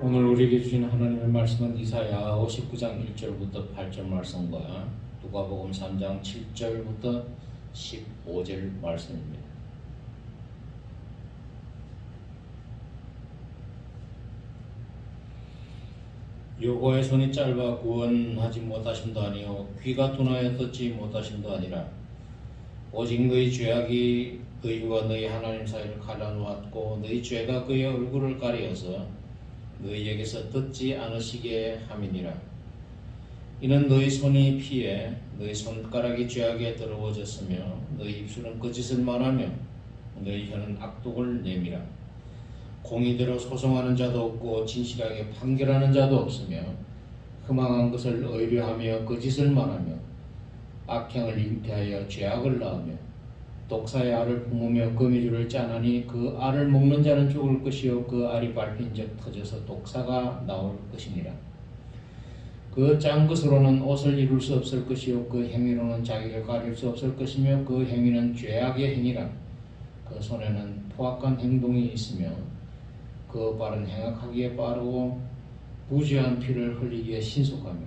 오늘 우리에게 주신 하나님의 말씀은 이사야 59장 1절부터 8절 말씀과 누가복음 3장 7절부터 15절 말씀입니다. 여호와의 손이 짧아 구원하지 못하심도 아니요 귀가 둔하여 듣지 못하심도 아니라 오직 너희 죄악이 너희와 너희 하나님 사이를 갈라놓았고 너희 죄가 그의 얼굴을 가리어서 너희에게서 듣지 않으시게 함이니라. 이는 너희 손이 피해 너희 손가락이 죄악에 더러워졌으며 너희 입술은 거짓을 말하며 너희 혀는 악독을 내밀어 공의대로 소송하는 자도 없고 진실하게 판결하는 자도 없으며 허망한 것을 의뢰하며 거짓을 말하며 악행을 잉태하여 죄악을 낳으며 독사의 알을 품으며 거미줄을 짜나니 그 알을 먹는 자는 죽을 것이요 그 알이 밟힌 적 터져서 독사가 나올 것이니라. 그 짠 것으로는 옷을 이룰 수 없을 것이요 그 행위로는 자기를 가릴 수 없을 것이며 그 행위는 죄악의 행위라. 그 손에는 포악한 행동이 있으며 그 발은 행악하기에 빠르고 부지한 피를 흘리기에 신속하며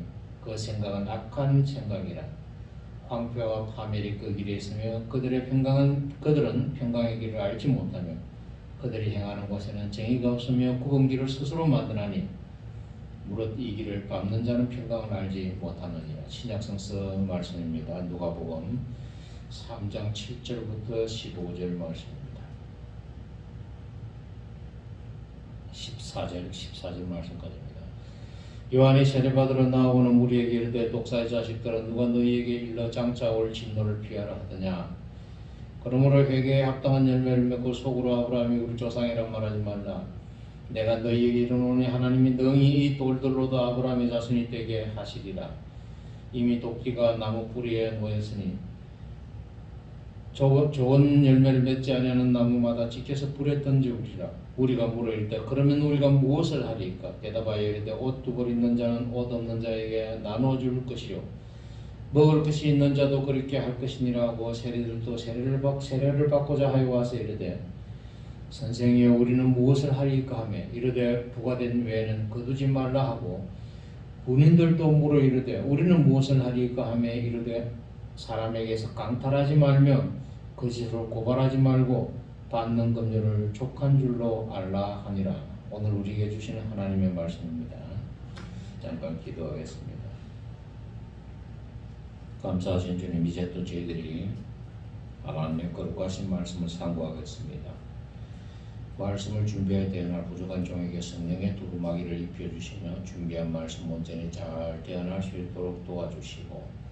그 생각은 악한 생각이라. 황폐와 파멸이 그 길에 있으며 그들은 평강의 길을 알지 못하며 그들이 행하는 곳에는 정의가 없으며 굽은 길을 스스로 만드나니 무릇 이 길을 밟는 자는 평강을 알지 못하느니라. 신약성서 말씀입니다. 누가복음 3장 7절부터 15절 말씀입니다. 14절 말씀까지입니다. 요한이 세례받으러 나오는 우리에게 이르되 독사의 자식들아 누가 너희에게 일러 장차 올 진노를 피하라 하더냐. 그러므로 회개에 합당한 열매를 맺고 속으로 아브라함이 우리 조상이란 말하지 말라. 내가 너희에게 이르노니 하나님이 능히 이 돌들로도 아브라함의 자손이 되게 하시리라. 이미 도끼가 나무 뿌리에 놓였으니 좋은 열매를 맺지 아니하는 나무마다 지켜서 불에 던지우리라. 우리가 물어 이르되 그러면 우리가 무엇을 하리까? 대답하여 이르되 옷 두 벌 있는 자는 옷 없는 자에게 나눠줄 것이요 먹을 것이 있는 자도 그렇게 할 것이니라 하고 세리들도 세례를 받고자 하여 와서 이르되 선생이여 우리는 무엇을 하리까 하며 이르되 부과된 외에는 거두지 말라 하고 군인들도 물어 이르되 우리는 무엇을 하리까 하며 이르되 사람에게서 강탈하지 말며 거짓으로 고발하지 말고 받는 금전을 족한 줄로 알라 하니라. 오늘 우리에게 주시는 하나님의 말씀입니다. 잠깐 기도하겠습니다. 감사하신 주님, 이제 또 저희들이 하나님의 거룩하신 말씀을 상고하겠습니다. 말씀을 준비해야 되는 부족한 종에게 성령의 두루마기를 입혀주시며 준비한 말씀 온전히 잘 대언할 수 있도록 도와주시고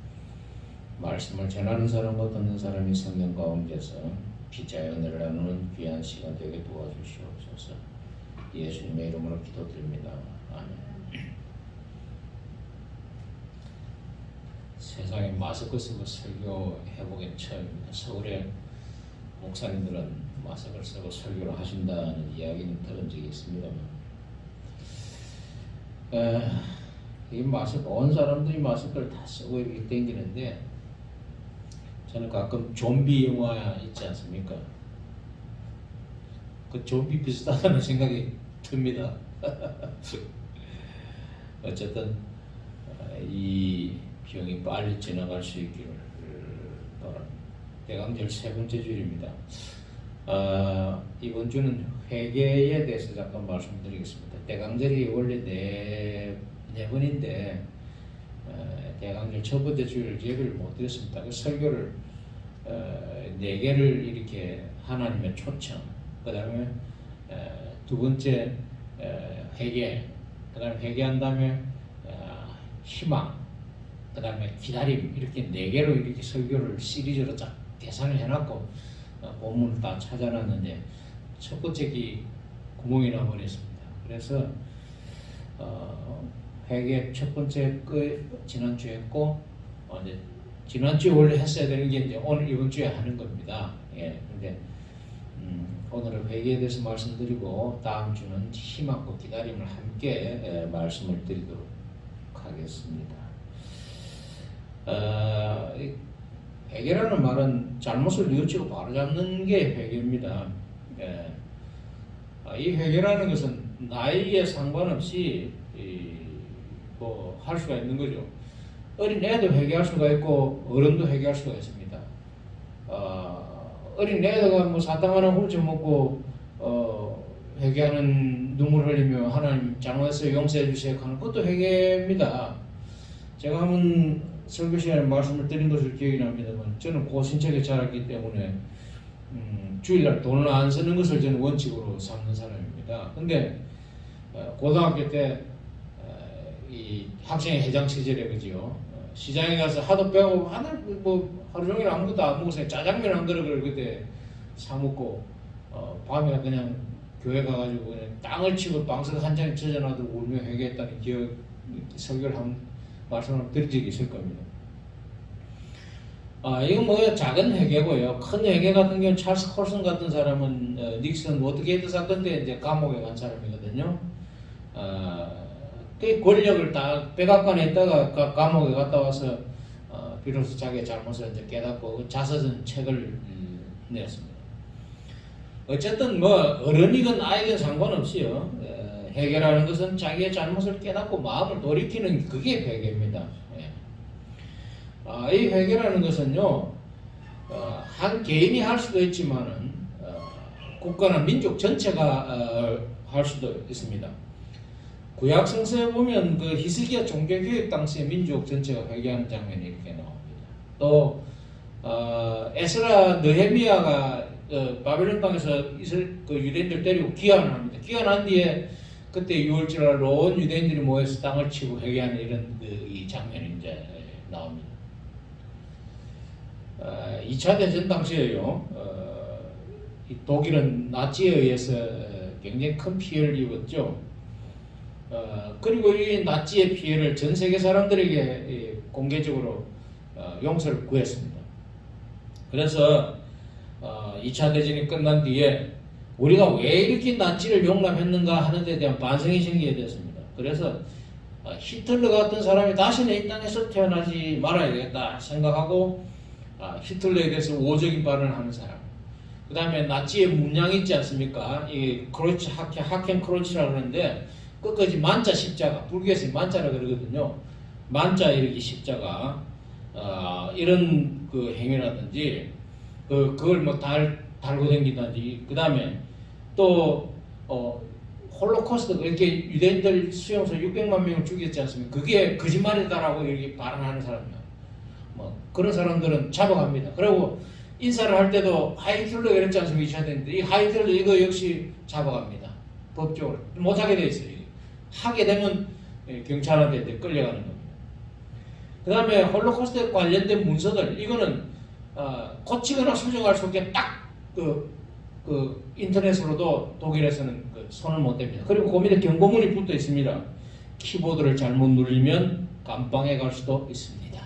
말씀을 전하는 사람과 듣는 사람이 성령 가운데서 피자의 은혜를 나누는 귀한 시간 되게 도와주시옵소서. 예수님의 이름으로 기도드립니다. 아멘. 세상에 마스크 쓰고 설교해보긴 처음입니다. 서울의 목사님들은 마스크를 쓰고 설교를 하신다는 이야기는 들은 적이 있습니다만 이 마스크 온 사람들이 마스크를 다 쓰고 이렇게 댕기는데 저는 가끔 좀비 영화 있지 않습니까? 그 좀비 비슷하다는 생각이 듭니다. 어쨌든 이 병이 빨리 지나갈 수 있기를 바랍니다. 대강절 세 번째 주일입니다. 이번 주는 회개에 대해서 잠깐 말씀드리겠습니다. 대강절이 원래 네 번인데 대강절 첫 번째 주일을 예배를 못 드렸습니다. 그 설교를 네 개를 이렇게 하나님의 초청, 그 다음에 두 번째 회개, 그 다음에 회개한 다음에 희망, 그 다음에 기다림, 이렇게 네 개로 이렇게 설교를 시리즈로 쫙 계산을 해놨고 본문을 다 찾아놨는데 첫 번째 기 구멍이 나버렸습니다. 그래서 회개 첫 번째 지난주에 했고 이제 지난주에 원래 했어야 되는 게 이제 오늘 이번 주에 하는 겁니다. 예, 근데 오늘은 회개에 대해서 말씀드리고 다음 주는 희망과 기다림을 함께 말씀을 드리도록 하겠습니다. 회개라는 말은 잘못을 뉘우치고 바로잡는 게 회개입니다. 이 회개라는 것은 나이에 상관없이 뭐 할 수가 있는 거죠. 어린 애도 회개할 수가 있고 어른도 회개할 수가 있습니다. 어린 애가 뭐 사탕 하나 훔쳐먹고 회개하는 눈물 흘리며 하나님 잘못했어요 용서해 주세요 하는 것도 회개입니다. 제가 한번 설교 시간에 말씀을 드린 것을 기억이 납니다만 저는 고신체에 자랐기 때문에 주일날 돈을 안 쓰는 것을 저는 원칙으로 삼는 사람입니다. 근데 고등학교 때 이 학생회 회장 시절에 그죠 시장에 가서 하도 배고 하루 종일 아무것도 안 먹어서 짜장면 한 그릇을 그때 사 먹고 밤에 그냥 교회 가가지고 그냥 땅을 치고 방석 한 장에 젖어놔두고 울며 회개했다는 기억 설교를 한 말씀을 드린 적이 있을 겁니다. 이건 뭐 작은 회개고요. 큰 회개 같은 경우는 찰스 콜슨 같은 사람은 닉슨 워터게이트 사건 때 이제 감옥에 간 사람이거든요. 그 권력을 다 백악관에 있다가 감옥에 갔다 와서 비로소 자기의 잘못을 이제 깨닫고 그 자서전 책을 냈습니다. 어쨌든 뭐 어른이건 아이건 상관없이요. 회개라는 것은 자기의 잘못을 깨닫고 마음을 돌이키는 그게 회개입니다. 이 회개라는 것은요, 한 개인이 할 수도 있지만은 국가나 민족 전체가 할 수도 있습니다. 구약 성서에 보면 그 히스기야 종교개혁 당시에 민족 전체가 회개하는 장면이 이렇게 나옵니다. 또 에스라 느헤미야가 바벨론 땅에서 그 유대인들 데리고 귀환을 합니다. 귀환한 뒤에 그때 6월절날 온 유대인들이 모여서 땅을 치고 회개하는 이런 이 장면이 이제 나옵니다. 2차 대전 당시에요. 독일은 나치에 의해서 굉장히 큰 피해를 입었죠. 그리고 이 나치의 피해를 전 세계 사람들에게 공개적으로 용서를 구했습니다. 그래서 2차 대전이 끝난 뒤에 우리가 왜 이렇게 나치를 용납했는가 하는 데 대한 반성이 생기게 됐습니다. 그래서 히틀러 같은 사람이 다시는 이 땅에서 태어나지 말아야 되겠다 생각하고 히틀러에 대해서 우호적인 발언을 하는 사람, 그 다음에 나치의 문양이 있지 않습니까? 이 크로치 하켄 크로치라고 그러는데 끝까지 만자 십자가, 불교에서 만자라 그러거든요. 만자 이렇게 십자가 이런 그 행위라든지 그걸 뭐 달고 다니든지, 그 다음에 또 홀로코스트 이렇게 유대인들 수용소 600만 명을 죽였지 않습니까? 그게 거짓말이다라고 이렇게 발언하는 사람이야. 뭐 그런 사람들은 잡아갑니다. 그리고 인사를 할 때도 하이틀러 그랬지 않습니까? 2차 대전인데 이 하이틀러 이거 역시 잡아갑니다. 법적으로 못하게 돼 있어요. 하게 되면 경찰한테 끌려가는 겁니다. 그 다음에 홀로코스트에 관련된 문서들, 이거는 고치거나 수정할 수 없게 딱 그 인터넷으로도 독일에서는 손을 못 댑니다. 그리고 그 밑에 경고문이 붙어 있습니다. 키보드를 잘못 누르면 감방에 갈 수도 있습니다.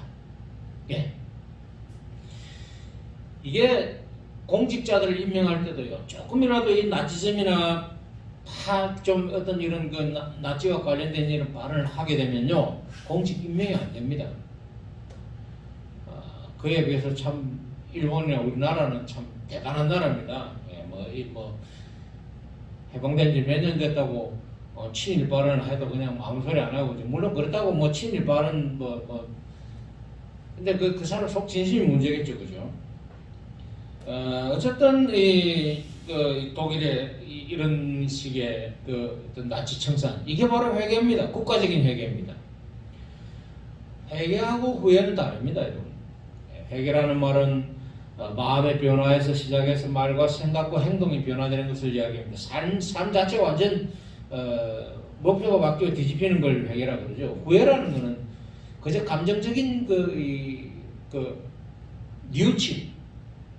예. 이게 공직자들을 임명할 때도요, 조금이라도 이 나치즘이나 좀 어떤 이런 그 나치와 관련된 이런 발언을 하게 되면요, 공직 임명이 안 됩니다. 그에 비해서 참 일본이나 우리나라는 참 대단한 나라입니다. 예, 뭐 해방된 지 몇 년 됐다고 친일 발언을 해도 그냥 아무 소리 안 하고, 물론 그렇다고 뭐 친일 발언 근데 그 사람 속 진심이 문제겠죠, 그죠? 어쨌든 독일의 이런 식의 어떤 나치 청산, 이게 바로 회개입니다. 국가적인 회개입니다. 회개하고 후회는 다릅니다, 여러분. 회개라는 말은 마음의 변화에서 시작해서 말과 생각과 행동이 변화되는 것을 이야기합니다. 삶 자체가 완전 목표가 바뀌어 뒤집히는 걸 회개라고 그러죠. 후회라는 것은 그저 감정적인 뉘우침,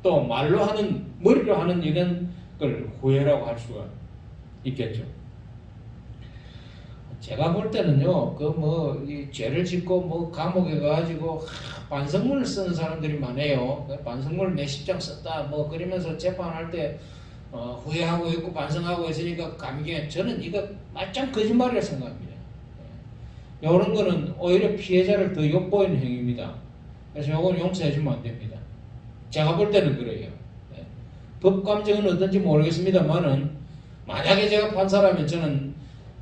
또 말로 하는, 머리로 하는 이런 걸 후회라고 할 수가 있겠죠. 제가 볼 때는요, 이 죄를 짓고 감옥에 가가지고 반성문을 쓰는 사람들이 많아요. 반성문을 몇십 장 썼다 그러면서 재판할 때 후회하고 있고 반성하고 있으니까 감기에, 저는 이거 말짱 거짓말이라 생각합니다. 이런 거는 오히려 피해자를 더 욕보이는 행위입니다. 그래서 이건 용서해주면 안 됩니다. 제가 볼 때는 그래요. 법 감정은 어떤지 모르겠습니다만은, 만약에 제가 판사라면 저는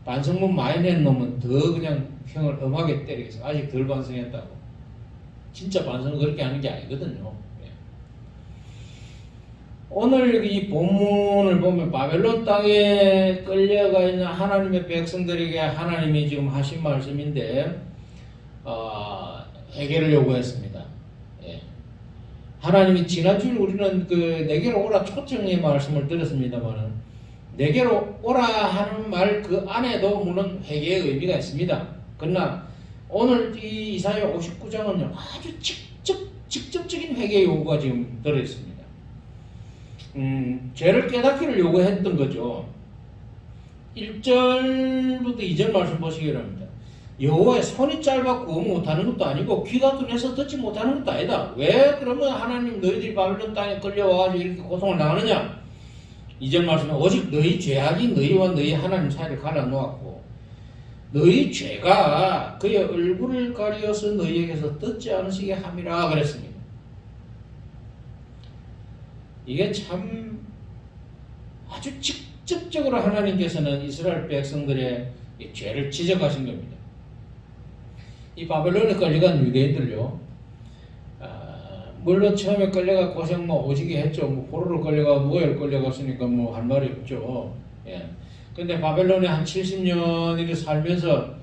반성문 많이 낸 놈은 더 그냥 형을 엄하게 때리겠어. 아직 덜 반성했다고. 진짜 반성은 그렇게 하는 게 아니거든요. 예. 오늘 이 본문을 보면 바벨론 땅에 끌려가 있는 하나님의 백성들에게 하나님이 지금 하신 말씀인데 해결을 요구했습니다. 예. 하나님이 지난주에 우리는 내게로 오라 초청의 말씀을 들었습니다만 내게로 오라 하는 말 그 안에도 물론 회개의 의미가 있습니다. 그러나 오늘 이 이사야 59장은요 아주 직접적인 회개 요구가 지금 들어있습니다. 죄를 깨닫기를 요구했던 거죠. 1절부터 2절 말씀 보시기 바랍니다. 여호와의 손이 짧아 구원 못하는 것도 아니고 귀가 둔해서 듣지 못하는 것도 아니다. 왜 그러면 하나님 너희들이 바벨론 땅에 끌려와가지고 이렇게 고통을 당하느냐? 2절 말씀은 오직 너희 죄악이 너희와 너희 하나님 사이를 갈라놓았고 너희 죄가 그의 얼굴을 가리어서 너희에게서 뜯지 않으시게 함이라 그랬습니다. 이게 참 아주 직접적으로 하나님께서는 이스라엘 백성들의 죄를 지적하신 겁니다. 이 바벨론에 끌려간 유대인들요, 물론 처음에 끌려가 고생 오지게 했죠. 포로로 끌려가 노예로 끌려갔으니까 할 말이 없죠. 예. 근데 바벨론에 한 70년을 살면서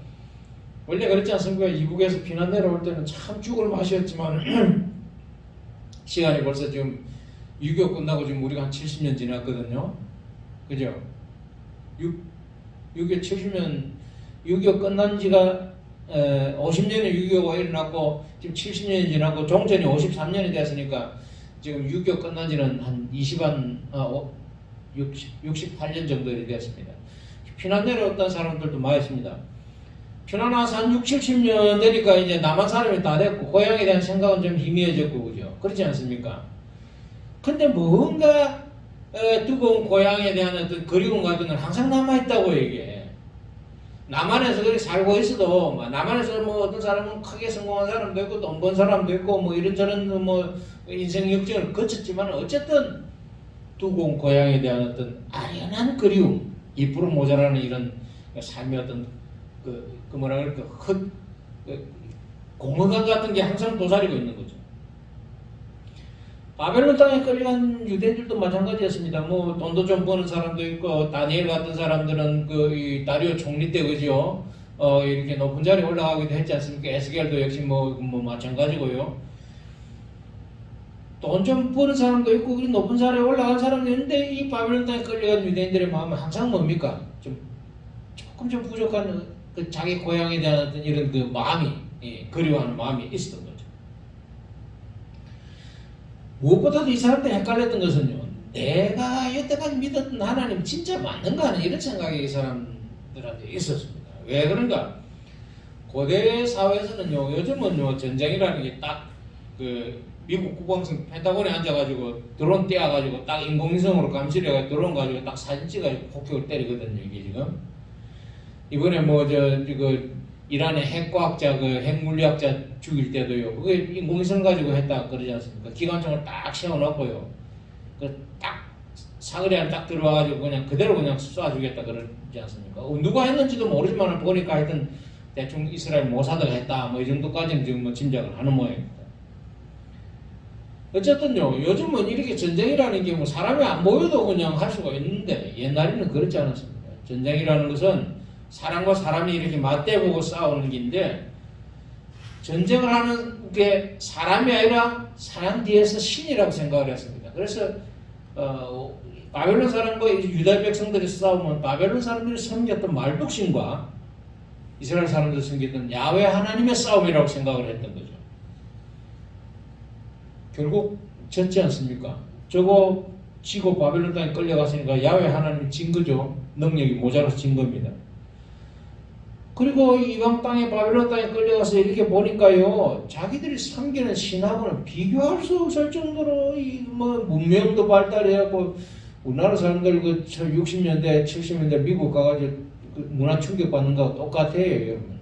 원래 그렇지 않습니까? 이북에서 피난 내려올 때는 참 죽을 맛이었지만 시간이 벌써 지금 6.25 끝나고 지금 우리가 한 70년 지났거든요. 그죠? 6.25 70년 6.25 끝난 지가 50년에 6.25가 일어났고 지금 70년이 지나고 종전이 53년이 됐으니까 지금 6.25 끝난 지는 한 68년 정도 됐습니다. 피난 내려왔던 사람들도 많이 있습니다. 피난 와서 한 60, 70년 되니까 이제 남한 사람이 다 됐고 고향에 대한 생각은 좀 희미해졌고 그죠? 그렇지 않습니까? 근데 뭔가 뜨거운 고향에 대한 어떤 그리움 같은 건 항상 남아있다고 이게. 남한에서 그렇게 살고 있어도 남한에서 어떤 사람은 크게 성공한 사람도 있고 돈 번 사람도 있고 이런저런 인생 역경을 거쳤지만 어쨌든 두고 온 고향에 대한 어떤 아련한 그리움, 2% 모자라는 이런 삶의 어떤 뭐라 그럴까 공허감 같은 게 항상 도사리고 있는 거죠. 바벨론 땅에 끌려간 유대인들도 마찬가지였습니다. 돈도 좀 버는 사람도 있고 다니엘 같은 사람들은 이 다리오 총리 때 그죠? 이렇게 높은 자리에 올라가기도 했지 않습니까? 에스겔도 역시 마찬가지고요. 돈 좀 버는 사람도 있고 높은 자리에 올라간 사람도 있는데 이 바벨론 땅에 끌려간 유대인들의 마음은 항상 뭡니까? 조금 부족한 자기 고향에 대한 어떤 이런 마음이 그리워하는 마음이 있었던 거죠. 무엇보다도 이 사람들이 헷갈렸던 것은요, 내가 여태까지 믿었던 하나님 진짜 맞는가 하는 이런 생각이 이 사람들한테 있었습니다. 왜 그런가? 고대 사회에서는요, 요즘은 전쟁이라는 게 딱 미국 국방성 펜타곤에 앉아가지고 드론 떼어가지고 딱 인공위성으로 감시해가지고 드론 가지고 딱 사진 찍어가지고 폭격을 때리거든요. 이게 지금 이번에 이란의 핵과학자 핵물리학자 죽일 때도요. 그게 인공위성 가지고 했다 그러지 않습니까? 기관총을 딱 세워놓고요. 딱 사거리 안에 딱 들어와가지고 그냥 그대로 그냥 쏴주겠다 그러지 않습니까? 누가 했는지도 모르지만 보니까 하여튼 대충 이스라엘 모사드가 했다 이 정도까지는 지금 짐작을 하는 모양입니다. 어쨌든요, 요즘은 이렇게 전쟁이라는 게 사람이 안 보여도 그냥 할 수가 있는데 옛날에는 그렇지 않았습니다. 전쟁이라는 것은 사람과 사람이 이렇게 맞대보고 싸우는 게인데 전쟁을 하는 게 사람이 아니라 사람 뒤에서 신이라고 생각을 했습니다. 그래서 바벨론 사람과 유다 백성들이 싸우면 바벨론 사람들이 섬겼던 말뚝신과 이스라엘 사람들이 섬겼던 야훼 하나님의 싸움이라고 생각을 했던 거죠. 결국 졌지 않습니까? 저거 지고 바벨론 땅에 끌려갔으니까 야훼 하나님이 진 거죠. 능력이 모자라서 진 겁니다. 그리고 이방 땅에 바벨론 땅에 끌려가서 이렇게 보니까요, 자기들이 섬기는 신하고는 비교할 수 없을 정도로 문명도 발달해갖고 우리나라 사람들 60년대, 70년대 미국 가가지고 문화 충격 받는 거하고 똑같아요, 여러분.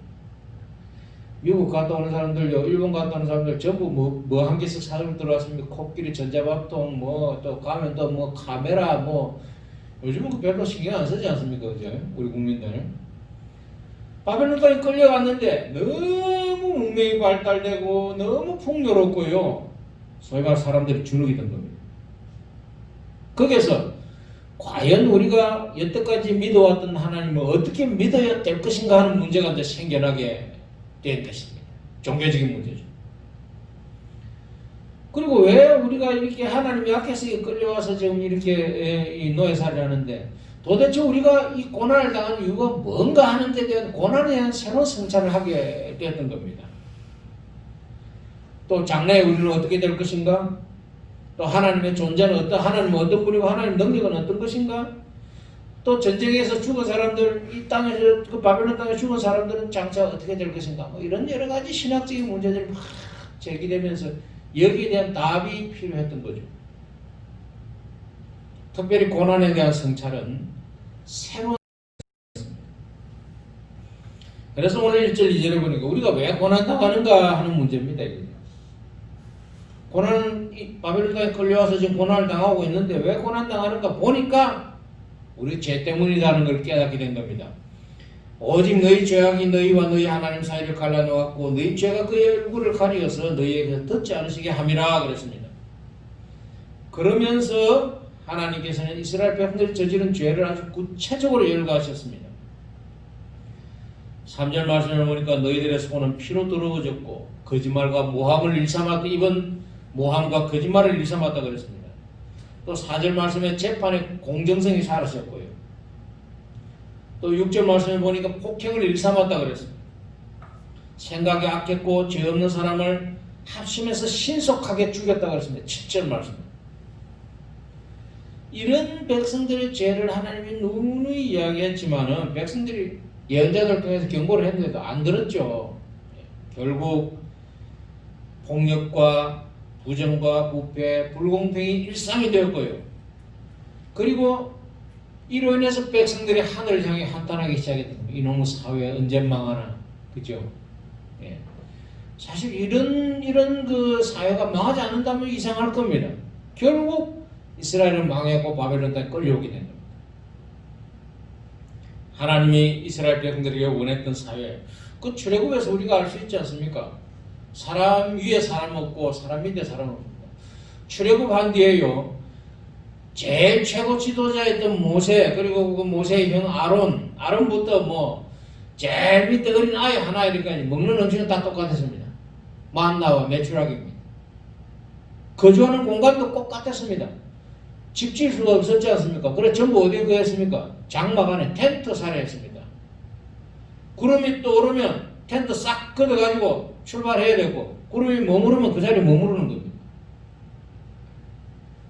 미국 갔다 오는 사람들요, 일본 갔다 오는 사람들 전부 한 개씩 사정 들어왔습니까? 코끼리, 전자밥통, 또 가면 또 카메라, 요즘은 별로 신경 안 쓰지 않습니까, 그죠? 우리 국민들. 바벨론 땅에 끌려갔는데 너무 문명이 발달되고 너무 풍요롭고요. 소위 말 사람들이 주눅이 든 겁니다. 거기서 과연 우리가 여태까지 믿어왔던 하나님을 어떻게 믿어야 될 것인가 하는 문제가 이제 생겨나게 된 것입니다. 종교적인 문제죠. 그리고 왜 우리가 이렇게 하나님의 악해서 끌려와서 지금 이렇게 이 노예살이를 하는데 도대체 우리가 이 고난을 당한 이유가 뭔가 하는 데 대한 고난에 대한 새로운 성찰을 하게 되었던 겁니다. 또 장래에 우리는 어떻게 될 것인가? 또 하나님의 존재는 하나님은 어떤 분이고 하나님의 능력은 어떤 것인가? 또 전쟁에서 죽은 사람들, 이 땅에서 그 바벨론 땅에 죽은 사람들은 장차 어떻게 될 것인가? 뭐 이런 여러 가지 신학적인 문제들이 막 제기되면서 여기에 대한 답이 필요했던 거죠. 특별히 고난에 대한 성찰은 새로운. 그래서 오늘 1절 2절에 보니까 우리가 왜 고난당하는가 하는 문제입니다. 고난, 바벨론 땅에 끌려와서 지금 고난을 당하고 있는데 왜 고난당하는가 보니까 우리 죄 때문이라는 걸 깨닫게 된 겁니다. 오직 너희 죄악이 너희와 너희 하나님 사이를 갈라놓았고 너희 죄가 그의 얼굴을 가리어서 너희에게 듣지 않으시게 함이라 그랬습니다. 그러면서 하나님께서는 이스라엘 백성들이 저지른 죄를 아주 구체적으로 열거하셨습니다. 3절 말씀을 보니까 너희들의 손은 피로 더러워졌고 거짓말과 모함을 일삼았다. 이번 모함과 거짓말을 일삼았다 그랬습니다. 또 4절 말씀에 재판의 공정성이 사라졌고요. 또 6절 말씀에 보니까 폭행을 일삼았다 그랬습니다. 생각이 악했고 죄 없는 사람을 합심해서 신속하게 죽였다 그랬습니다. 7절 말씀. 이런 백성들의 죄를 하나님이 누누이 이야기했지만은 백성들이 예언자들 통해서 경고를 했는데도 안 들었죠. 결국 폭력과 부정과 부패, 불공평이 일상이 되었고요. 그리고 이로 인해서 백성들이 하늘을 향해 한탄하기 시작했던 거예요. 이놈의 사회 언제 망하나, 그죠? 예. 사실 이런 그 사회가 망하지 않는다면 이상할 겁니다. 결국 이스라엘은 망했고 바벨론 땅에 끌려오게 된 겁니다. 하나님이 이스라엘 백성들에게 원했던 사회, 그 출애굽에서 우리가 알 수 있지 않습니까? 사람 위에 사람 없고 사람 밑에 사람 없습니다. 출애굽한 뒤에요, 제일 최고 지도자였던 모세, 그리고 그 모세의 형 아론부터 뭐 제일 밑에 어린 아이 하나 이렇게까지 먹는 음식은 다 똑같았습니다. 만나와 메추라기입니다. 거주하는 공간도 똑같았습니다. 집 지을 수가 없었지 않습니까? 그래 전부 어디에 거했습니까? 장막 안에 텐트 살해했습니다. 구름이 또 오르면 텐트 싹 걷어가지고 출발해야 되고 구름이 머무르면 그 자리에 머무르는 겁니다.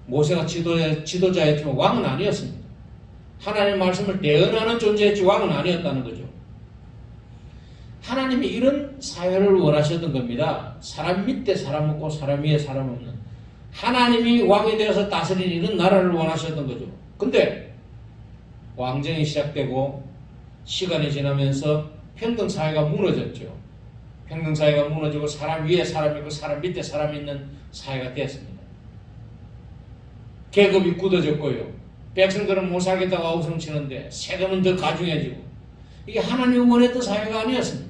모세가 지도자였지만 왕은 아니었습니다. 하나님의 말씀을 대언하는 존재였지 왕은 아니었다는 거죠. 하나님이 이런 사회를 원하셨던 겁니다. 사람 밑에 사람 없고 사람 위에 사람 없는, 하나님이 왕이 되어서 다스리는 이런 나라를 원하셨던 거죠. 근데 왕정이 시작되고 시간이 지나면서 평등사회가 무너졌죠. 평등사회가 무너지고 사람 위에 사람 있고 사람 밑에 사람 있는 사회가 되었습니다. 계급이 굳어졌고요. 백성들은 못 살겠다고 아우성치는데 세금은 더 가중해지고, 이게 하나님이 원했던 사회가 아니었습니다.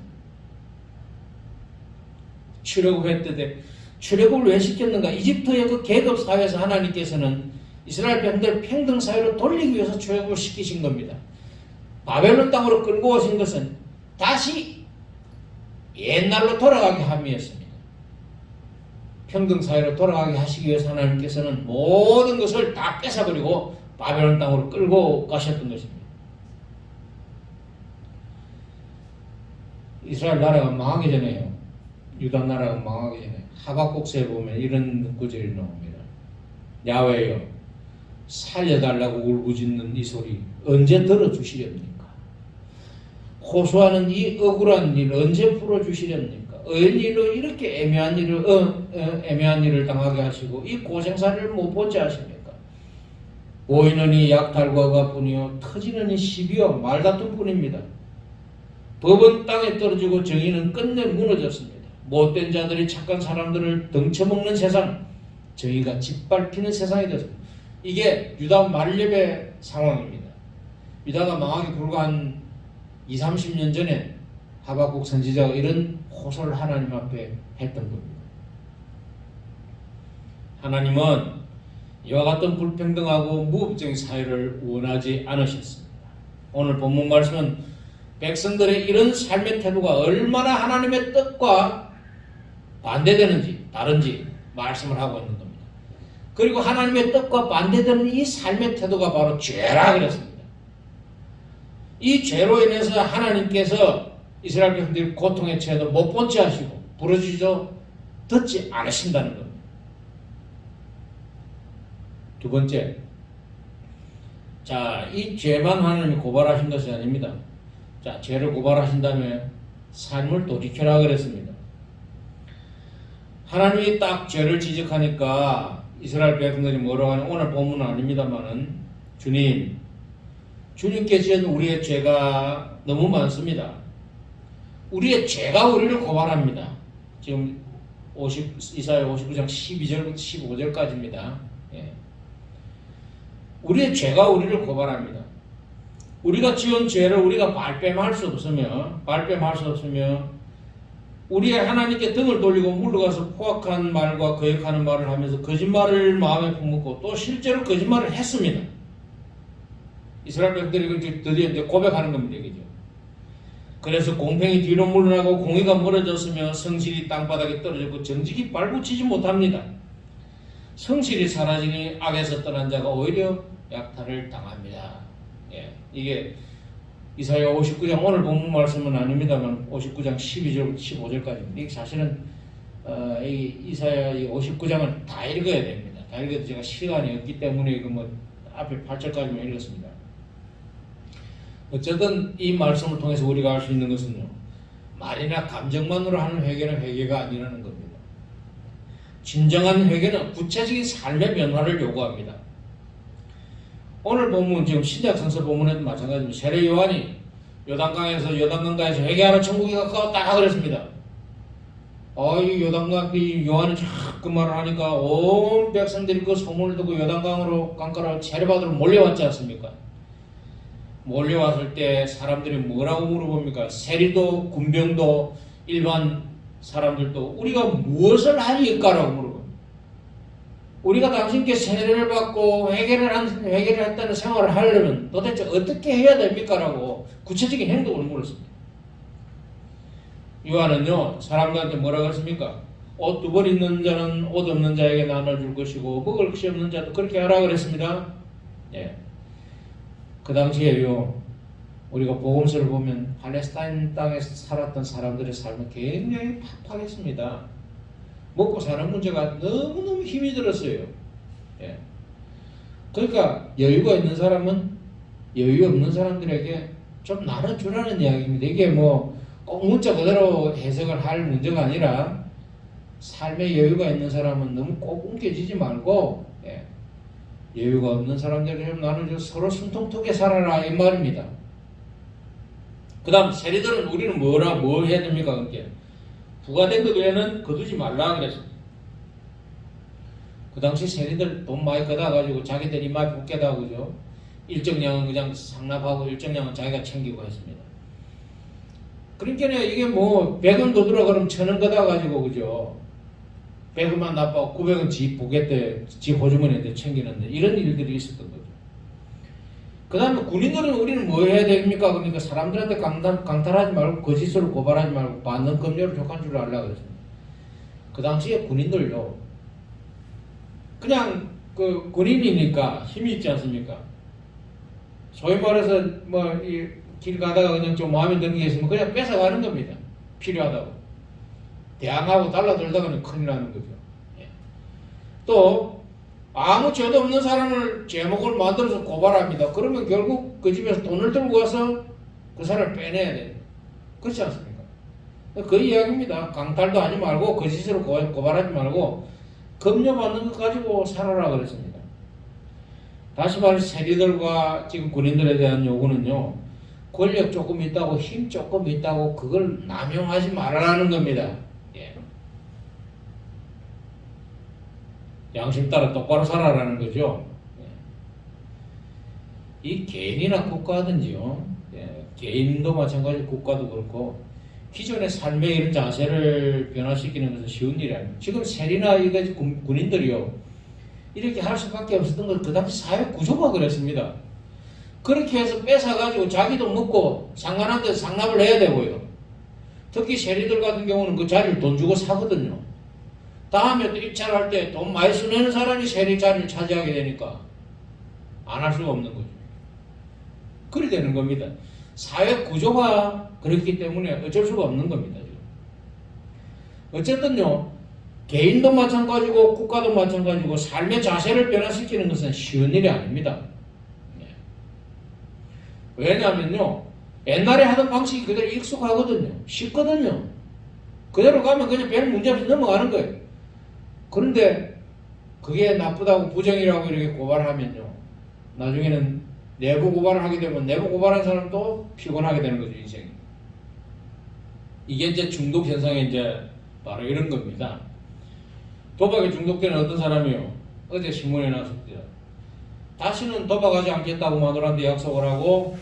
출애굽했을 때 출애굽을 왜 시켰는가? 이집트의 그 계급 사회에서 하나님께서는 이스라엘 백성들 평등 사회로 돌리기 위해서 출애굽을 시키신 겁니다. 바벨론 땅으로 끌고 오신 것은 다시 옛날로 돌아가게 함이었습니다. 평등 사회로 돌아가게 하시기 위해서 하나님께서는 모든 것을 다 뺏어버리고 바벨론 땅으로 끌고 가셨던 것입니다. 이스라엘 나라가 망하기 전에요, 유다 나라가 망하기 전에 하박국서에 보면 이런 구절이 나옵니다. 야훼여, 살려달라고 울부짖는 이 소리 언제 들어주시렵니까? 호소하는 이 억울한 일 언제 풀어주시렵니까? 어연일로 이렇게 애매한 일을 당하게 하시고 이 고생사를 못 보지 하십니까? 보이는 이 약탈과가 뿐이요 터지는 이 시비와 말다툼 뿐입니다. 법은 땅에 떨어지고 정의는 끝내 무너졌습니다. 못된 자들이 착한 사람들을 덩쳐먹는 세상, 정의가 짓밟히는 세상이 됐습니다. 이게 유다 말렙의 상황입니다. 유다가 망하기 불과 한 20-30년 전에 하박국 선지자가 이런 호소를 하나님 앞에 했던 겁니다. 하나님은 이와 같은 불평등하고 무법적인 사회를 원하지 않으셨습니다. 오늘 본문 말씀은 백성들의 이런 삶의 태도가 얼마나 하나님의 뜻과 반대되는지 다른지 말씀을 하고 있는 겁니다. 그리고 하나님의 뜻과 반대되는 이 삶의 태도가 바로 죄라 그랬습니다. 이 죄로 인해서 하나님께서 이스라엘 백성들이 고통에 처해도 못 본 채 하시고 부르짖어 듣지 않으신다는 겁니다. 두 번째, 자, 이 죄만 하나님이 고발하신 것이 아닙니다. 자, 죄를 고발하신 다음에 삶을 돌이켜라 그랬습니다. 하나님이 딱 죄를 지적하니까 이스라엘 백성들이 뭐라고 하냐, 오늘 본문은 아닙니다만은 주님께 지은 우리의 죄가 너무 많습니다. 우리의 죄가 우리를 고발합니다. 지금 이사야 59장 12절부터 15절까지입니다. 예. 우리의 죄가 우리를 고발합니다. 우리가 지은 죄를 우리가 발뺌할 수 없으며 우리의 하나님께 등을 돌리고 물러가서 포악한 말과 거역하는 말을 하면서 거짓말을 마음에 품고 또 실제로 거짓말을 했습니다. 이스라엘 백성들이 드디어 이제 고백하는 겁니다. 그죠? 그래서 공평이 뒤로 물러나고 공의가 멀어졌으며 성실이 땅바닥에 떨어졌고 정직이 발붙이지 못합니다. 성실이 사라지니 악에서 떠난 자가 오히려 약탈을 당합니다. 예, 이게 이사야 59장 오늘 본문 말씀은 아닙니다만 59장 12절부터 15절까지입니다. 이게 사실은 이 이사야 59장을 다 읽어야 됩니다. 다 읽어도 제가 시간이 없기 때문에 앞에 8절까지만 읽었습니다. 어쨌든 이 말씀을 통해서 우리가 알 수 있는 것은요, 말이나 감정만으로 하는 회개는 회개가 아니라는 겁니다. 진정한 회개는 구체적인 삶의 변화를 요구합니다. 오늘 본문 지금 신약 성서 본문에도 마찬가지입니다. 세례 요한이 요단강가에서 회개하라 천국이 가까웠다 그랬습니다. 이 요단강 이 요한이 그 말을 하니까 온 백성들이 그 소문을 듣고 요단강으로 강가로 세례받으러 몰려왔지 않습니까? 몰려왔을 때 사람들이 뭐라고 물어봅니까? 세리도 군병도 일반 사람들도 우리가 무엇을 하리까라고 물어봅니다. 우리가 당신께 세례를 받고 회개를 했다는 생활을 하려면 도대체 어떻게 해야 됩니까? 라고 구체적인 행동을 물었습니다. 요한은요, 사람들한테 뭐라고 했습니까? 옷 2벌 있는 자는 옷 없는 자에게 나눠줄 것이고 먹을 것이 없는 자도 그렇게 하라 그랬습니다. 예. 그 당시에요, 우리가 복음서를 보면 팔레스타인 땅에서 살았던 사람들의 삶은 굉장히 팍팍했습니다. 먹고 사는 문제가 너무너무 힘이 들었어요. 예. 그러니까 여유가 있는 사람은 여유 없는 사람들에게 좀 나눠주라는 이야기입니다. 이게 꼭 문자 그대로 해석을 할 문제가 아니라 삶의 여유가 있는 사람은 너무 꼭 움켜쥐지 말고, 예, 여유가 없는 사람들에게 좀 나눠줘 서로 숨통톡에 살아라 이 말입니다. 그 다음 세리들은 우리는 뭐 해야 됩니까? 그게 부과된 것 외에는 거두지 말라 그랬습니다. 그 당시 세리들 돈 많이 걷어가지고 자기들 입맛 붙게다 그죠? 일정량은 그냥 상납하고 일정량은 자기가 챙기고 했습니다. 그러니까 이게 100원 더 들어 그럼 1000원 걷어가지고 그죠? 100원만 납하고 900원 지 부개 때, 지 호주머니에 챙기는데 이런 일들이 있었던 거죠. 그 다음에 군인들은 우리는 뭐 해야 됩니까? 그러니까 사람들한테 강탈하지 말고 거짓으로 고발하지 말고 받는 검열을 족한 줄 알라 그랬습니다. 그 당시에 군인들요, 그냥 그 군인이니까 힘이 있지 않습니까? 소위 말해서 길 가다가 그냥 좀 마음에 드는 게 있으면 그냥 뺏어가는 겁니다. 필요하다고. 대항하고 달라들다가는 큰일 나는 거죠. 예. 또 아무 죄도 없는 사람을 제목을 만들어서 고발합니다. 그러면 결국 그 집에서 돈을 들고 가서 그 사람을 빼내야 돼요. 그렇지 않습니까? 그 이야기입니다. 강탈도 하지 말고 거짓으로 고발하지 말고 검려받는 것 가지고 살아라 그랬습니다. 다시 말해 세리들과 지금 군인들에 대한 요구는요, 권력 조금 있다고 힘 조금 있다고 그걸 남용하지 말라는 겁니다. 예. 양심 따라 똑바로 살아라는 거죠. 예. 이 개인이나 국가든지요, 예, 개인도 마찬가지 국가도 그렇고 기존의 삶의 이런 자세를 변화시키는 것은 쉬운 일이 아닙니다. 지금 세리나 이거 군인들이요 이렇게 할 수밖에 없었던 건 그 당시 사회 구조가 그랬습니다. 그렇게 해서 뺏어가지고 자기도 먹고 상관한 데서 상납을 해야 되고요. 특히 세리들 같은 경우는 그 자리를 돈 주고 사거든요. 다음에 또 입찰할 때 돈 많이 쓰는 사람이 세리 자리를 차지하게 되니까 안 할 수가 없는 거죠. 그리 되는 겁니다. 사회 구조가 그렇기 때문에 어쩔 수가 없는 겁니다. 지금. 어쨌든요, 개인도 마찬가지고 국가도 마찬가지고 삶의 자세를 변화시키는 것은 쉬운 일이 아닙니다. 네. 왜냐하면요, 옛날에 하던 방식이 그대로 익숙하거든요. 쉽거든요. 그대로 가면 그냥 별 문제 없이 넘어가는 거예요. 그런데 그게 나쁘다고 부정이라고 이렇게 고발하면요, 나중에는 내부 고발을 하게 되면 내부 고발한 사람도 피곤하게 되는 거죠, 인생이. 이게 이제 중독 현상의 이제 바로 이런 겁니다. 도박에 중독되는 어떤 사람이요, 어제 신문에 나왔습니다. 다시는 도박하지 않겠다고 마누라한테 약속을 하고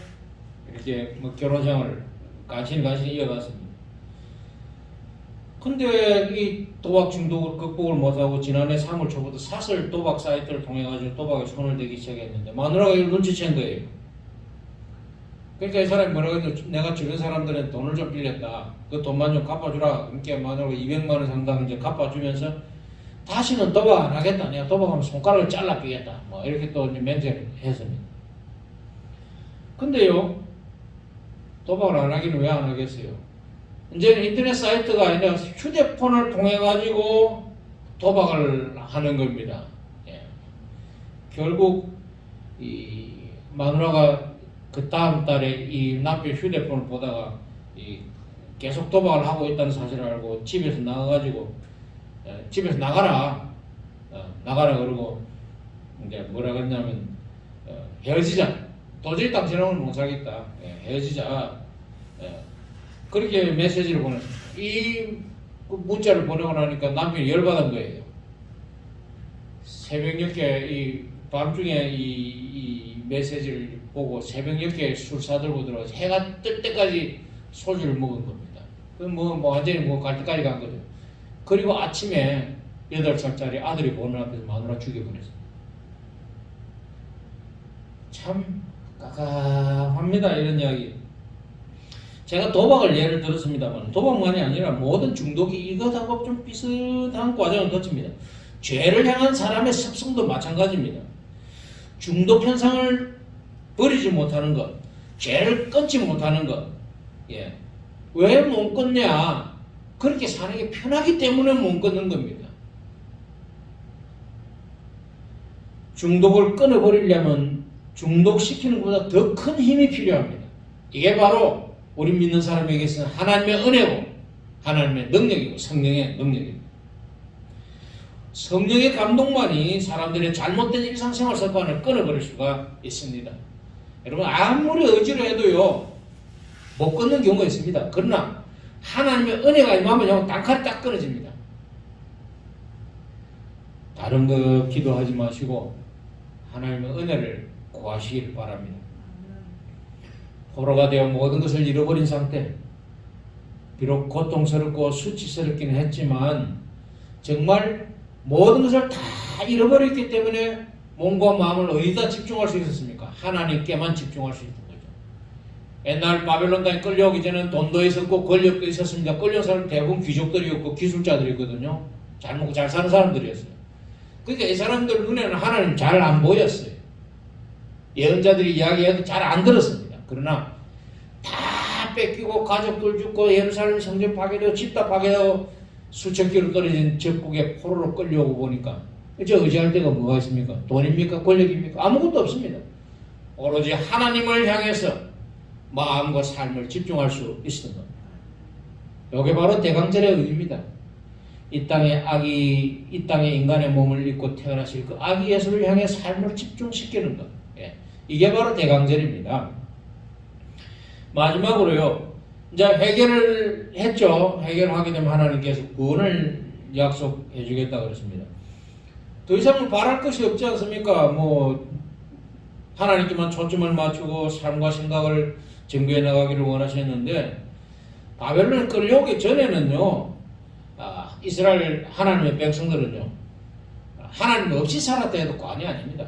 이렇게 뭐 결혼생활을 간신히 이어갔습니다. 근데 이 도박 중독을 극복을 못하고 지난해 3월 초부터 사설 도박 사이트를 통해 가지고 도박에 손을 대기 시작했는데 마누라가 이걸 눈치챈 거예요. 그러니까 이 사람이 뭐라고 했는데, 내가 주변 사람들은 돈을 좀 빌렸다, 그 돈만 좀 갚아주라. 그러니까 마누라가 200만 원 상당 이제 갚아주면서 다시는 도박 안 하겠다, 내가 도박하면 손가락을 잘라 끼겠다, 뭐 이렇게 또 이제 맹세를 했습니다. 근데요, 도박을 안 하기는 왜 안 하겠어요? 이제는 인터넷 사이트가 아니라 휴대폰을 통해 가지고 도박을 하는 겁니다. 예. 결국 이 마누라가 그 다음 달에 이 남편 휴대폰을 보다가 계속 도박을 하고 있다는 사실을 알고 집에서 나가가지고 집에서 나가라, 나가라 그러고 이제 뭐라 그랬냐면 헤어지자, 도저히 당신하고는 못 살겠다, 헤어지자. 그렇게 메시지를 보냈어요. 이 문자를 보내고 나니까 남편이 열받은 거예요. 새벽녘에 이 밤중에 이 메시지를 보고 새벽녘에 술 사들고 들어가서 해가 뜰 때까지 소주를 먹은 겁니다. 뭐 완전히 뭐 갈 때까지 간 거죠. 그리고 아침에 8살짜리 아들이 보는 앞에서 마누라 죽여버렸어요. 참 깝깝합니다, 이런 이야기. 제가 도박을 예를 들었습니다만 도박만이 아니라 모든 중독이 이것하고 좀 비슷한 과정을 거칩니다. 죄를 향한 사람의 습성도 마찬가지입니다. 중독 현상을 버리지 못하는 것, 죄를 끊지 못하는 것, 예. 왜 못 끊냐? 그렇게 사는 게 편하기 때문에 못 끊는 겁니다. 중독을 끊어버리려면 중독시키는 것보다 더 큰 힘이 필요합니다. 이게 바로 우리 믿는 사람에게서는 하나님의 은혜고 하나님의 능력이고 성령의 능력입니다. 성령의 감동만이 사람들의 잘못된 일상생활 습관을 끊어버릴 수가 있습니다. 여러분, 아무리 의지를 해도요 못 끊는 경우가 있습니다. 그러나 하나님의 은혜가 임하면 단칼에 딱 끊어집니다. 다른 거 기도하지 마시고 하나님의 은혜를 구하시길 바랍니다. 포로가 되어 모든 것을 잃어버린 상태, 비록 고통스럽고 수치스럽기는 했지만 정말 모든 것을 다 잃어버렸기 때문에 몸과 마음을 어디다 집중할 수 있었습니까? 하나님께만 집중할 수 있는 거죠. 옛날 바벨론 땅에 끌려오기 전에는 돈도 있었고 권력도 있었습니다. 끌려온 사람은 대부분 귀족들이었고 기술자들이거든요. 잘 먹고 잘 사는 사람들이었어요. 그러니까 이 사람들 눈에는 하나님 잘 안 보였어요. 예언자들이 이야기해도 잘 안 들었습니다. 그러나 다 뺏기고 가족들 죽고 예루살렘 성전 파괴되고 집 다 파괴되고 수천 킬로 떨어진 적국에 포로로 끌려오고 보니까 이제 의지할 데가 뭐가 있습니까? 돈입니까? 권력입니까? 아무것도 없습니다. 오로지 하나님을 향해서 마음과 삶을 집중할 수 있었던 겁니다. 이게 바로 대강절의 의미입니다. 이 땅에 인간의 몸을 입고 태어나실 그 아기 예수를 향해 삶을 집중시키는 것. 예. 이게 바로 대강절입니다. 마지막으로요, 이제 해결을 했죠. 해결하게 되면 하나님께서 구원을 약속해 주겠다 그랬습니다. 더 이상은 바랄 것이 없지 않습니까? 뭐 하나님께만 초점을 맞추고 삶과 생각을 전개해 나가기를 원하셨는데 바벨론에 끌려오기 전에는요, 이스라엘 하나님의 백성들은요, 하나님 없이 살았다 해도 과언이 아닙니다.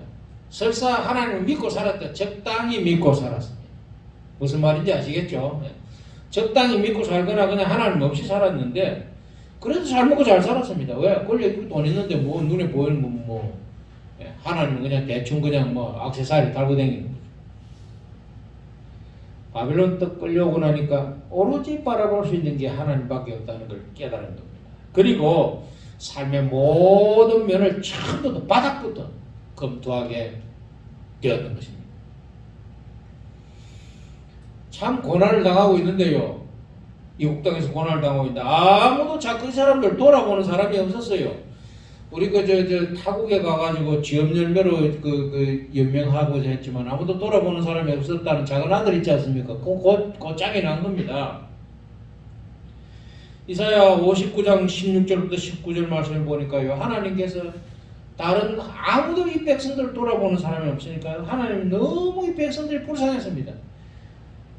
설사 하나님을 믿고 살았다, 적당히 믿고 살았습니다. 무슨 말인지 아시겠죠? 적당히 믿고 살거나 그냥 하나님 없이 살았는데, 그래도 잘 먹고 잘 살았습니다. 왜? 권력이 돈 있는데 뭐 눈에 보이는 건 뭐, 하나님은 그냥 대충 그냥 뭐 액세서리 달고 다니는 거죠. 바벨론 떡 끌려오고 나니까 오로지 바라볼 수 있는 게 하나님밖에 없다는 걸 깨달은 겁니다. 그리고 삶의 모든 면을 처음부터 바닥부터 검토하게 되었던 것입니다. 참 고난을 당하고 있는데요. 이국 땅에서 고난을 당하고 있는데 아무도 자꾸 이 사람들 돌아보는 사람이 없었어요. 우리 타국에 가가지고 지업 열매로 연명하고자 했지만 아무도 돌아보는 사람이 없었다는 작은 아들 있지 않습니까? 그 짝이 난 겁니다. 이사야 59장 16절부터 19절 말씀을 보니까요. 하나님께서 다른 아무도 이 백성들을 돌아보는 사람이 없으니까 하나님 너무 이 백성들이 불쌍했습니다.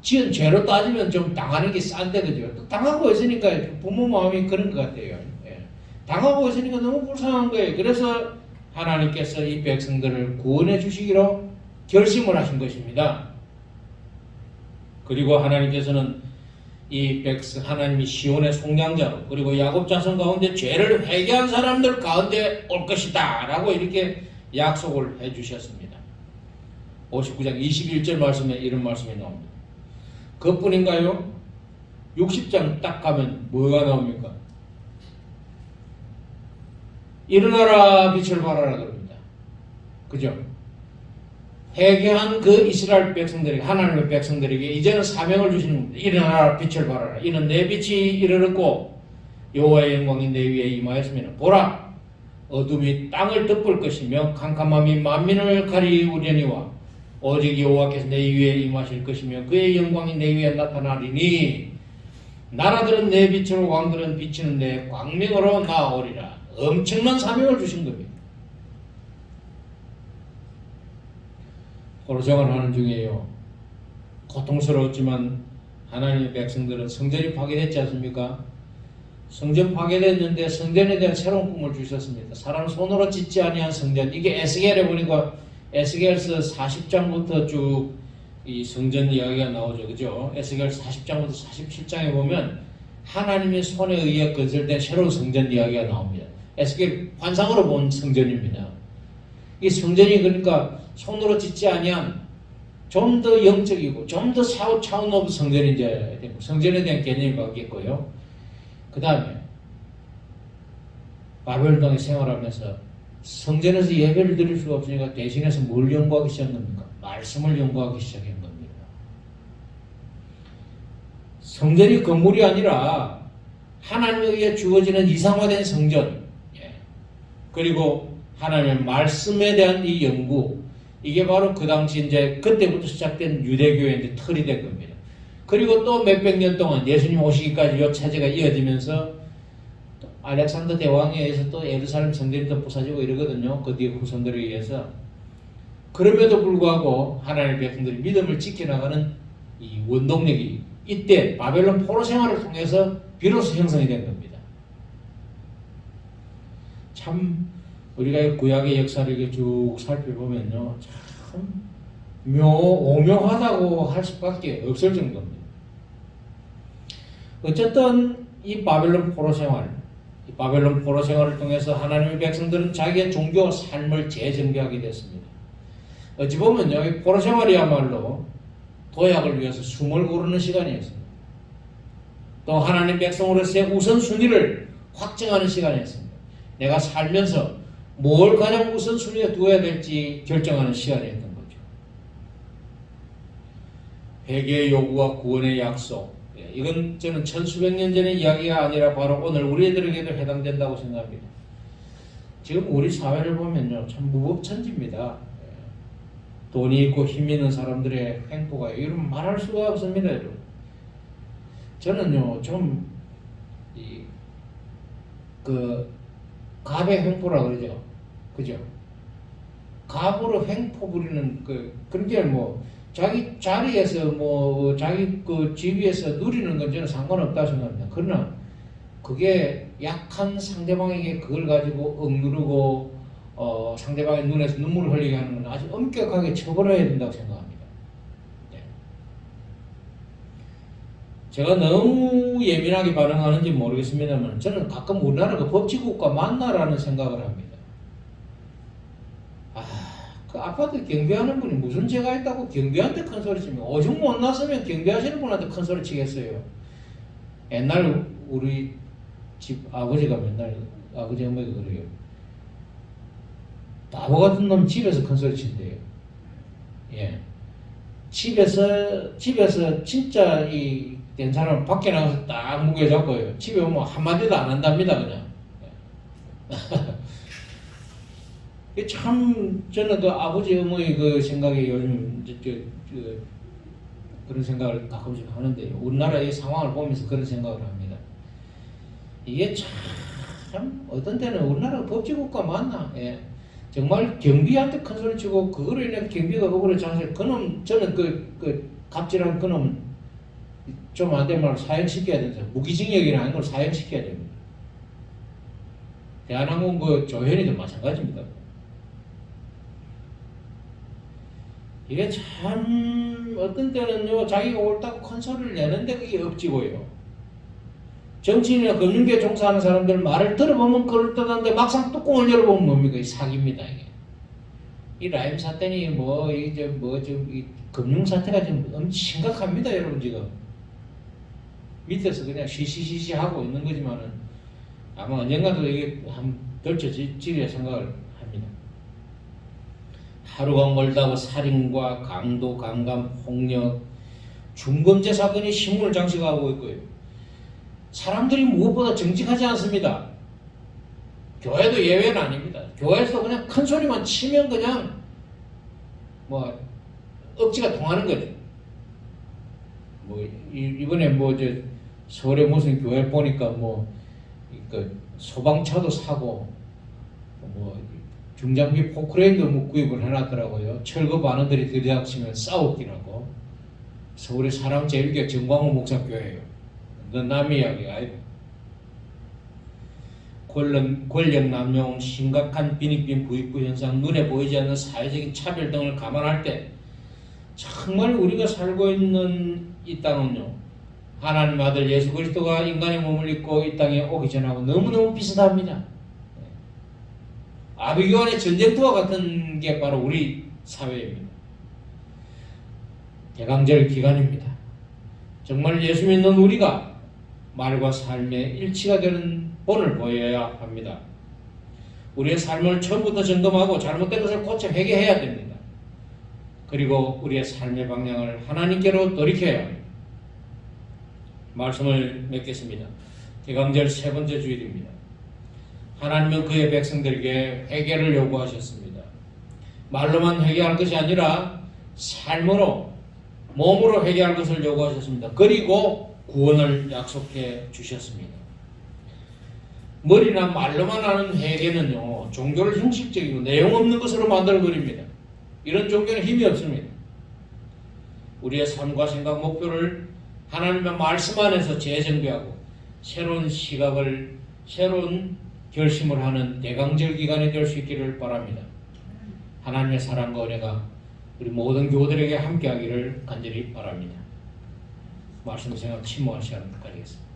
지은 죄로 따지면 좀 당하는 게 싼데 그죠? 또 당하고 있으니까 부모 마음이 그런 것 같아요. 예. 당하고 있으니까 너무 불쌍한 거예요. 그래서 하나님께서 이 백성들을 구원해 주시기로 결심을 하신 것입니다. 그리고 하나님께서는 이 백성 하나님이 시온의 속량자로 그리고 야곱 자손 가운데 죄를 회개한 사람들 가운데 올 것이다 라고 이렇게 약속을 해 주셨습니다. 59장 21절 말씀에 이런 말씀이 나옵니다. 그것뿐인가요? 60장 딱 가면 뭐가 나옵니까? 일어나라 빛을 발하라 그럽니다. 그죠? 회개한 그 이스라엘 백성들에게 하나님의 백성들에게 이제는 사명을 주시는 겁니다. 일어나라 빛을 발하라. 이는 내 빛이 이르렀고 여호와의 영광이 내 위에 임하였으면 보라 어둠이 땅을 덮을 것이며 캄캄함이 만민을 가리우려니와 오직 여호와께서 내 위에 임하실 것이며 그의 영광이 내 위에 나타나리니 나라들은 내 빛으로 왕들은 비치는 내 광명으로 나오리라. 엄청난 사명을 주신 겁니다. 포로 생활하는 중에요. 고통스러웠지만 하나님의 백성들은 성전이 파괴됐지 않습니까? 성전 파괴됐는데 성전에 대한 새로운 꿈을 주셨습니다. 사람 손으로 짓지 아니한 성전. 이게 에스겔에 보니까 에스겔서 40장부터 쭉 이 성전 이야기가 나오죠. 그죠? 에스겔 40장부터 47장에 보면 하나님의 손에 의해 건설된 새로운 성전 이야기가 나옵니다. 에스겔 환상으로 본 성전입니다. 이 성전이 그러니까 손으로 짓지 아니한 좀 더 영적이고 좀 더 차원 높은 성전이 이제 성전에 대한 개념이 바뀌었고요. 그 다음에 바벨 땅에 생활하면서 성전에서 예배를 드릴 수가 없으니까 대신해서 뭘 연구하기 시작한 겁니까? 말씀을 연구하기 시작한 겁니다. 성전이 건물이 아니라 하나님에 의해 주어지는 이상화된 성전, 그리고 하나님의 말씀에 대한 이 연구, 이게 바로 그 당시 이제 그때부터 시작된 유대교의 이제 틀이 된 겁니다. 그리고 또 몇백 년 동안 예수님 오시기까지 이 체제가 이어지면서 알렉산더 대왕에 의해서 또 예루살렘 성전이 또 부서지고 이러거든요. 그 뒤에 후손들에 의해서. 그럼에도 불구하고 하나님의 백성들이 믿음을 지켜나가는 이 원동력이 이때 바벨론 포로 생활을 통해서 비로소 형성이 된 겁니다. 참 우리가 구약의 역사를 이렇게 쭉 살펴보면요, 참 오묘하다고 할 수밖에 없을 정도입니다. 어쨌든 이 바벨론 포로 생활을 통해서 하나님의 백성들은 자기의 종교와 삶을 재정비하게 됐습니다. 어찌 보면요, 이 포로 생활이야말로 도약을 위해서 숨을 고르는 시간이었습니다. 또 하나님 백성으로서의 우선순위를 확정하는 시간이었습니다. 내가 살면서 뭘 가장 우선순위에 두어야 될지 결정하는 시간이었던 거죠. 회개의 요구와 구원의 약속, 이건 저는 천수백 년 전의 이야기가 아니라 바로 오늘 우리들에게도 해당된다고 생각합니다. 지금 우리 사회를 보면요, 참 무법천지입니다. 돈이 있고 힘 있는 사람들의 행보가 이런 말할 수가 없습니다, 여러분. 저는요, 좀 갑의 횡포라 그러죠, 그죠? 갑으로 횡포 부리는 그런 게 뭐 자기 자리에서 뭐 자기 그 지위에서 누리는 건 저는 상관없다 생각합니다. 그러나 그게 약한 상대방에게 그걸 가지고 억누르고 상대방의 눈에서 눈물을 흘리게 하는 건 아주 엄격하게 처벌해야 된다고 생각합니다. 네. 제가 너무 예민하게 반응하는지 모르겠습니다만 저는 가끔 우리나라가 법치국가 맞나라는 생각을 합니다. 그 아파트 경비하는 분이 무슨 죄가 있다고 경비한테 큰 소리 치면 오죽 못 났으면 경비하시는 분한테 큰 소리 치겠어요. 옛날 우리 집 아버지가 맨날 아버지 어머니가 그래요. 바보 같은 놈 집에서 큰 소리 친대요. 예. 집에서 진짜 이 된 사람 밖에 나가서 딱 무게 잡고요. 집에 오면 한마디도 안 한답니다, 그냥. 참 저는 그 아버지 어머니 그 생각에 요즘 그런 생각을 가끔씩 하는데요. 우리나라의 상황을 보면서 그런 생각을 합니다. 이게 참 어떤 때는 우리나라 법치국가 맞나? 예. 정말 경비한테 큰 소리 치고 그거로 인해 경비가 억울해 장실 그놈 저는 그 갑질한 그놈 좀 안 되면 사형시켜야 된다. 무기징역이나 아닌 걸 사형시켜야 됩니다. 대한항공 그 조현이도 마찬가지입니다. 이게 참 어떤 때는요 자기가 옳다고 큰 소리를 내는데 그게 억지고요. 정치인이나 금융계 종사하는 사람들 말을 들어보면 그럴듯한데 막상 뚜껑을 열어보면 뭡니까? 이 사기입니다 이게. 이 라임 사태니 이 금융 사태가 지금 엄청 심각합니다 여러분 지금. 밑에서 그냥 시시시시 하고 있는 거지만은 아마 언젠가도 이게 한 덜쳐지리라 생각을 합니다. 하루가 멀다고 살인과 강도, 강간, 폭력, 중범죄 사건이 신문을 장식하고 있고요. 사람들이 무엇보다 정직하지 않습니다. 교회도 예외는 아닙니다. 교회에서 그냥 큰 소리만 치면 그냥 뭐 억지가 통하는 거죠. 뭐 이번에 뭐 서울에 무슨 교회 보니까 그 소방차도 사고 뭐 중장비 포크레인도 뭐 구입을 해놨더라고요. 철거 반원들이 들이닥치면 싸웠기라고. 서울의 사람 제일교회 정광훈 목사 교회예요. 넌 남의 이야기가 아니고. 권력 남용, 심각한 빈익빈 부익부 현상, 눈에 보이지 않는 사회적인 차별 등을 감안할 때 정말 우리가 살고 있는 이 땅은요. 하나님 아들 예수 그리스도가 인간의 몸을 입고 이 땅에 오기 전하고 너무너무 비슷합니다. 아비규환의 전쟁터와 같은 게 바로 우리 사회입니다. 대강절 기간입니다. 정말 예수 믿는 우리가 말과 삶의 일치가 되는 본을 보여야 합니다. 우리의 삶을 처음부터 점검하고 잘못된 것을 고쳐 회개해야 됩니다. 그리고 우리의 삶의 방향을 하나님께로 돌이켜야 합니다. 말씀을 맺겠습니다. 대강절 세 번째 주일입니다. 하나님은 그의 백성들에게 회개를 요구하셨습니다. 말로만 회개할 것이 아니라 삶으로 몸으로 회개할 것을 요구하셨습니다. 그리고 구원을 약속해 주셨습니다. 머리나 말로만 하는 회개는요 종교를 형식적이고 내용 없는 것으로 만들어버립니다. 이런 종교는 힘이 없습니다. 우리의 삶과 생각 목표를 하나님의 말씀 안에서 재정비하고 새로운 시각을 새로운 결심을 하는 대강절 기간이 될 수 있기를 바랍니다. 하나님의 사랑과 은혜가 우리 모든 교우들에게 함께하기를 간절히 바랍니다. 말씀 생각 침묵할 시간을 가지겠습니다.